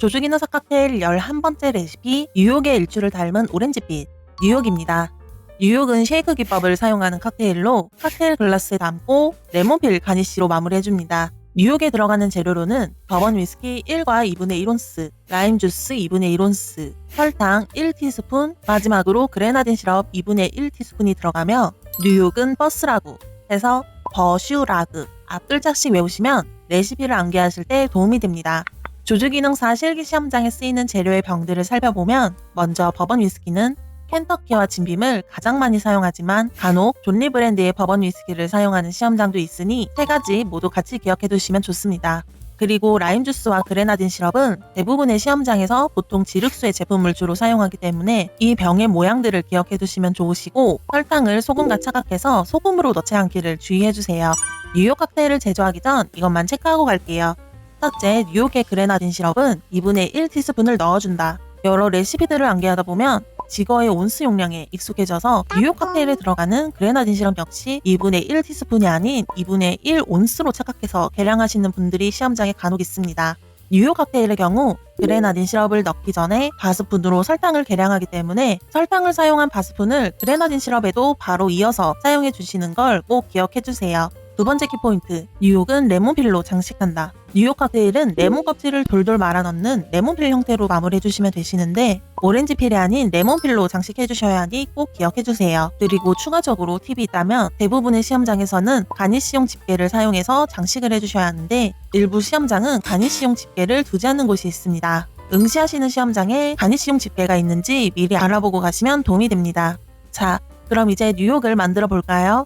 조주기능사 칵테일 11번째 레시피, 뉴욕의 일출을 닮은 오렌지빛. 뉴욕입니다. 뉴욕은 쉐이크 기법을 사용하는 칵테일로 칵테일 글라스에 담고 레몬필 가니쉬로 마무리해줍니다. 뉴욕에 들어가는 재료로는 버번 위스키 1과 2분의 1온스, 라임 주스 2분의 1온스, 설탕 1티스푼, 마지막으로 그레나딘 시럽 2분의 1티스푼이 들어가며 뉴욕은 버스라고 해서 버슈라그 앞글자씩 외우시면 레시피를 암기하실 때 도움이 됩니다. 조주기능사 실기시험장에 쓰이는 재료의 병들을 살펴보면 먼저 버번 위스키는 켄터키와 진빔을 가장 많이 사용하지만 간혹 존리 브랜드의 버번 위스키를 사용하는 시험장도 있으니 세 가지 모두 같이 기억해 두시면 좋습니다. 그리고 라임 주스와 그레나딘 시럽은 대부분의 시험장에서 보통 지륵수의 제품을 주로 사용하기 때문에 이 병의 모양들을 기억해 두시면 좋으시고 설탕을 소금과 착각해서 소금으로 넣지 않기를 주의해 주세요. 뉴욕 칵테일을 제조하기 전 이것만 체크하고 갈게요. 첫째, 뉴욕의 그레나딘 시럽은 2분의 1티스푼을 넣어준다. 여러 레시피들을 암기하다 보면 지거의 온스 용량에 익숙해져서 뉴욕 칵테일에 들어가는 그레나딘 시럽 역시 2분의 1티스푼이 아닌 2분의 1온스로 착각해서 계량하시는 분들이 시험장에 간혹 있습니다. 뉴욕 칵테일의 경우 그레나딘 시럽을 넣기 전에 바스푼으로 설탕을 계량하기 때문에 설탕을 사용한 바스푼을 그레나딘 시럽에도 바로 이어서 사용해 주시는 걸 꼭 기억해 주세요. 두 번째 키포인트, 뉴욕은 레몬필로 장식한다. 뉴욕 칵테일은 레몬 껍질을 돌돌 말아 넣는 레몬필 형태로 마무리해주시면 되시는데 오렌지 필이 아닌 레몬필로 장식해주셔야 하니 꼭 기억해주세요. 그리고 추가적으로 팁이 있다면 대부분의 시험장에서는 가니쉬용 집게를 사용해서 장식을 해주셔야 하는데 일부 시험장은 가니쉬용 집게를 두지 않는 곳이 있습니다. 응시하시는 시험장에 가니쉬용 집게가 있는지 미리 알아보고 가시면 도움이 됩니다. 자, 그럼 이제 뉴욕을 만들어 볼까요?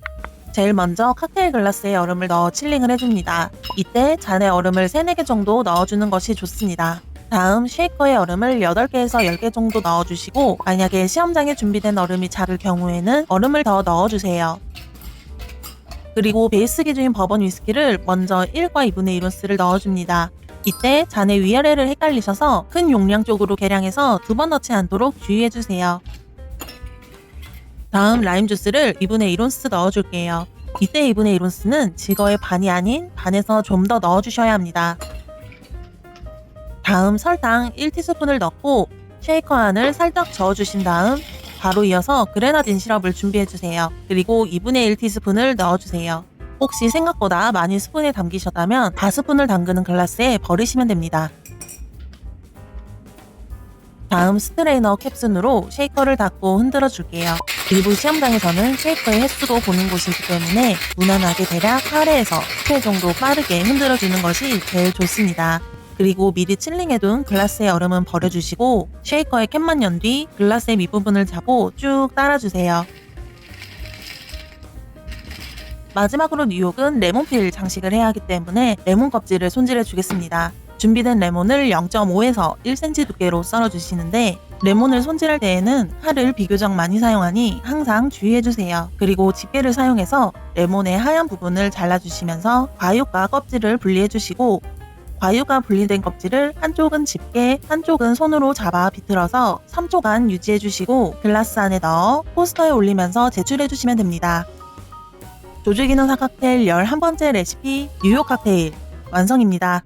제일 먼저 칵테일 글라스에 얼음을 넣어 칠링을 해줍니다. 이때 잔에 얼음을 3, 4개 정도 넣어주는 것이 좋습니다. 다음 쉐이커에 얼음을 8개에서 10개 정도 넣어주시고 만약에 시험장에 준비된 얼음이 작을 경우에는 얼음을 더 넣어주세요. 그리고 베이스 기준인 버번 위스키를 먼저 1과 2분의 1온스를 넣어줍니다. 이때 잔의 위아래를 헷갈리셔서 큰 용량 쪽으로 계량해서 2번 넣지 않도록 주의해주세요. 다음 라임 주스를 2분의 1온스 넣어줄게요. 이때 2분의 1온스는 지거의 반이 아닌 반에서 좀 더 넣어주셔야 합니다. 다음 설탕 1티스푼을 넣고 쉐이커 안을 살짝 저어주신 다음 바로 이어서 그레나딘 시럽을 준비해주세요. 그리고 2분의 1티스푼을 넣어주세요. 혹시 생각보다 많이 스푼에 담기셨다면 바스푼을 담그는 글라스에 버리시면 됩니다. 다음 스트레이너 캡순으로 쉐이커를 닫고 흔들어 줄게요. 일부 시험장에서는 쉐이커의 횟수도 보는 곳이기 때문에 무난하게 대략 8회에서 10회 정도 빠르게 흔들어 주는 것이 제일 좋습니다. 그리고 미리 칠링해둔 글라스의 얼음은 버려주시고 쉐이커의 캡만 연 뒤 글라스의 밑부분을 잡고 쭉 따라주세요. 마지막으로 뉴욕은 레몬필 장식을 해야 하기 때문에 레몬 껍질을 손질해 주겠습니다. 준비된 레몬을 0.5에서 1cm 두께로 썰어주시는데 레몬을 손질할 때에는 칼을 비교적 많이 사용하니 항상 주의해주세요. 그리고 집게를 사용해서 레몬의 하얀 부분을 잘라주시면서 과육과 껍질을 분리해주시고 과육과 분리된 껍질을 한쪽은 집게, 한쪽은 손으로 잡아 비틀어서 3초간 유지해주시고 글라스 안에 넣어 포스터에 올리면서 제출해주시면 됩니다. 조주기능사 칵테일 11번째 레시피 뉴욕 칵테일 완성입니다.